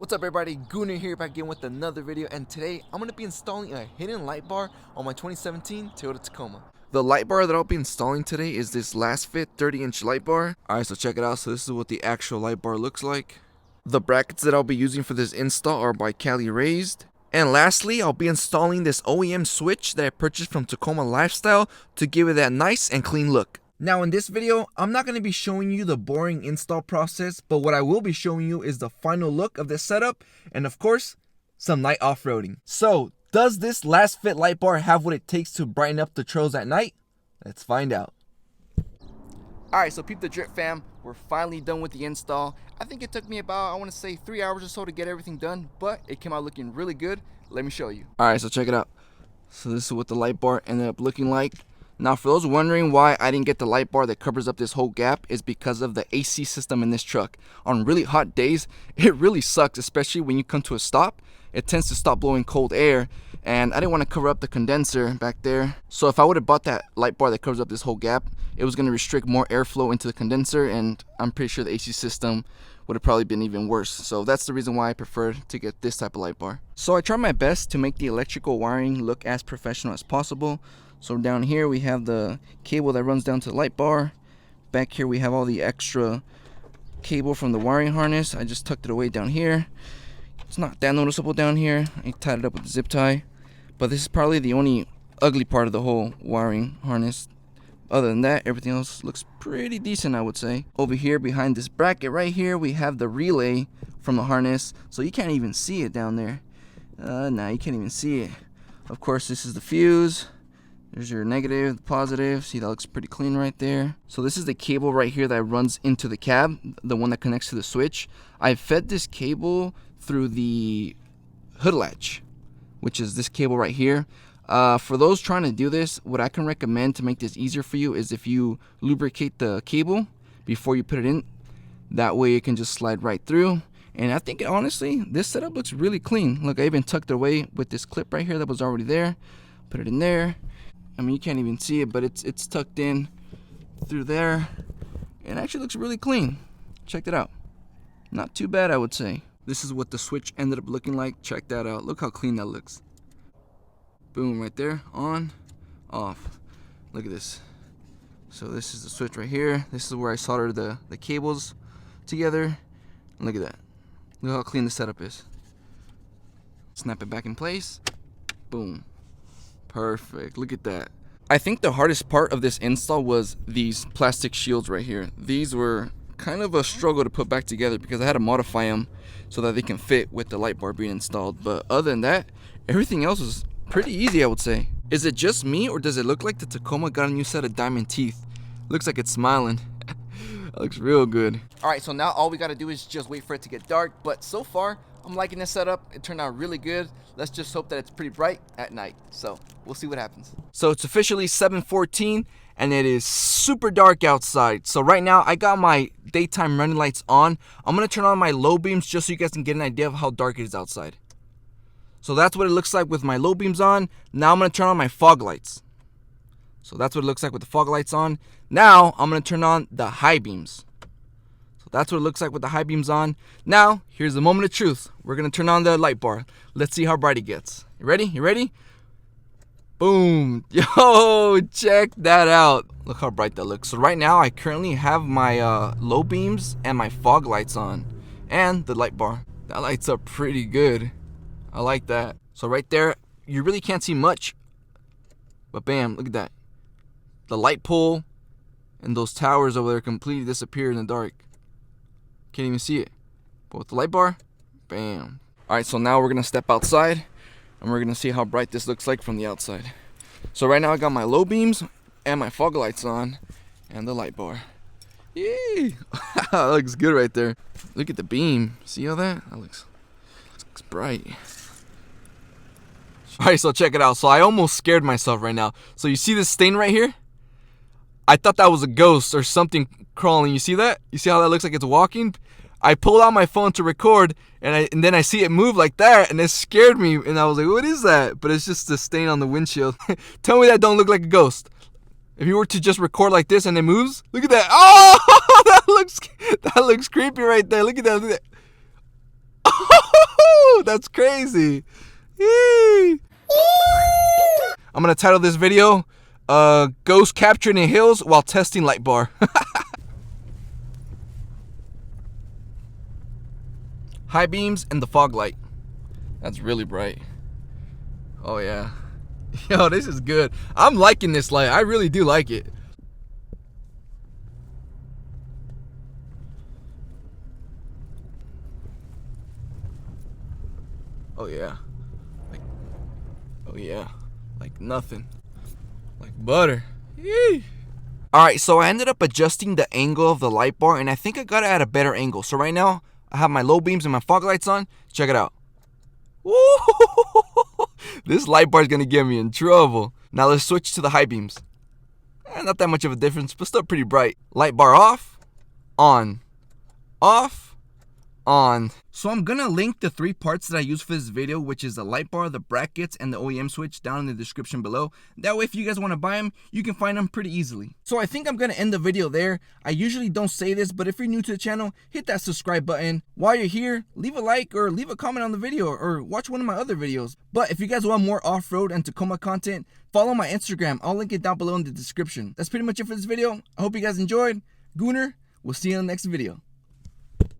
What's up everybody, Gooner here back again with another video, and today I'm going to be installing a hidden light bar on my 2017 Toyota Tacoma. The light bar that I'll be installing today is this Lasfit 30-inch light bar. Alright, so check it out. So this is what the actual light bar looks like. The brackets that I'll be using for this install are by Caliraised. And lastly, I'll be installing this OEM Switch that I purchased from Tacoma Lifestyle to give it that nice and clean look. Now in this video, I'm not going to be showing you the boring install process, but what I will be showing you is the final look of this setup, and of course, some night off-roading. So, does this Lasfit light bar have what it takes to brighten up the trails at night? Let's find out. Alright, so peep the drip fam, we're finally done with the install. I think it took me about, I want to say 3 hours or so to get everything done, but it came out looking really good. Let me show you. Alright, so check it out. So this is what the light bar ended up looking like. Now, for those wondering why I didn't get the light bar that covers up this whole gap is because of the AC system in this truck. On really hot days, it really sucks, especially when you come to a stop. It tends to stop blowing cold air, and I didn't want to cover up the condenser back there. So if I would have bought that light bar that covers up this whole gap, it was going to restrict more airflow into the condenser, and I'm pretty sure the AC system would have probably been even worse. So that's the reason why I preferred to get this type of light bar. So I tried my best to make the electrical wiring look as professional as possible. So down here we have the cable that runs down to the light bar. Back here we have all the extra cable from the wiring harness. I just tucked it away down here. It's not that noticeable down here. I tied it up with a zip tie. But this is probably the only ugly part of the whole wiring harness. Other than that, everything else looks pretty decent, I would say. Over here behind this bracket right here, we have the relay from the harness. So you can't even see it down there. Nah, you can't even see it. Of course, this is the fuse. There's your negative, the positive. See, that looks pretty clean right there. So this is the cable right here that runs into the cab, the one that connects to the switch. I fed this cable through the hood latch, which is this cable right here. For those trying to do this, what I can recommend to make this easier for you is if you lubricate the cable before you put it in. That way it can just slide right through. And I think, honestly, this setup looks really clean. Look, I even tucked it away with this clip right here that was already there. Put it in there. I mean, you can't even see it, but it's tucked in through there. It actually looks really clean. Check it out. Not too bad, I would say. This is what the switch ended up looking like. Check that out. Look how clean that looks. Boom, right there. On, off. Look at this. So this is the switch right here. This is where I soldered the cables together. And look at that. Look how clean the setup is. Snap it back in place. Boom. Perfect. Look at that. I think the hardest part of this install was these plastic shields right here. These were kind of a struggle to put back together because I had to modify them so that they can fit with the light bar being installed. But other than that, everything else was pretty easy, I would say. Is it just me, or does it look like the Tacoma got a new set of diamond teeth? Looks like it's smiling. That looks real good. Alright, so now all we gotta do is just wait for it to get dark. But so far, I'm liking this setup. It turned out really good. Let's just hope that it's pretty bright at night. So we'll see what happens. So it's officially 7:14 and it is super dark outside. So right now I got my daytime running lights on. I'm gonna turn on my low beams just so you guys can get an idea of how dark it is outside. So that's what it looks like with my low beams on. Now I'm gonna turn on my fog lights. So that's what it looks like with the fog lights on. Now I'm gonna turn on the high beams. That's what it looks like with the high beams on. Now, here's the moment of truth. We're going to turn on the light bar. Let's see how bright it gets. You ready? You ready? Boom. Yo, check that out. Look how bright that looks. So right now, I currently have my low beams and my fog lights on. And the light bar. That lights up pretty good. I like that. So right there, you really can't see much. But bam, look at that. The light pole and those towers over there completely disappear in the dark. Can't even see it. But with the light bar, bam. Alright, so now we're going to step outside and we're going to see how bright this looks like from the outside. So right now I got my low beams and my fog lights on and the light bar. Yee! That looks good right there. Look at the beam. See all that? That looks bright. Alright, so check it out. So I almost scared myself right now. So you see this stain right here? I thought that was a ghost or something crawling. You see that? You see how that looks like it's walking? I pulled out my phone to record, and then I see it move like that, and it scared me. And I was like, "What is that?" But it's just a stain on the windshield. Tell me that don't look like a ghost. If you were to just record like this and it moves, look at that. Oh, that looks creepy right there. Look at that. Look at that. Oh, that's crazy. Yee. I'm gonna title this video, Ghost Captured in Hills While Testing Light Bar. High beams and the fog light. That's really bright. Oh yeah. Yo, this is good. I'm liking this light. I really do like it. Oh yeah. Oh yeah. Like nothing. Like butter. Yee. Alright, so I ended up adjusting the angle of the light bar, and I think I got it at a better angle. So right now, I have my low beams and my fog lights on. Check it out. Woo! This light bar is gonna get me in trouble. Now let's switch to the high beams. Not that much of a difference, but still pretty bright. Light bar off, on, off, on. So I'm gonna link the 3 parts that I use for this video, which is the light bar, the brackets, and the OEM switch down in the description below. That way if you guys want to buy them, you can find them pretty easily. So I think I'm gonna end the video there. I usually don't say this, but if you're new to the channel, hit that subscribe button. While you're here, leave a like or leave a comment on the video or watch one of my other videos. But if you guys want more off-road and Tacoma content, follow my Instagram. I'll link it down below in the description. That's pretty much it for this video. I hope you guys enjoyed. Gooner, we'll see you in the next video.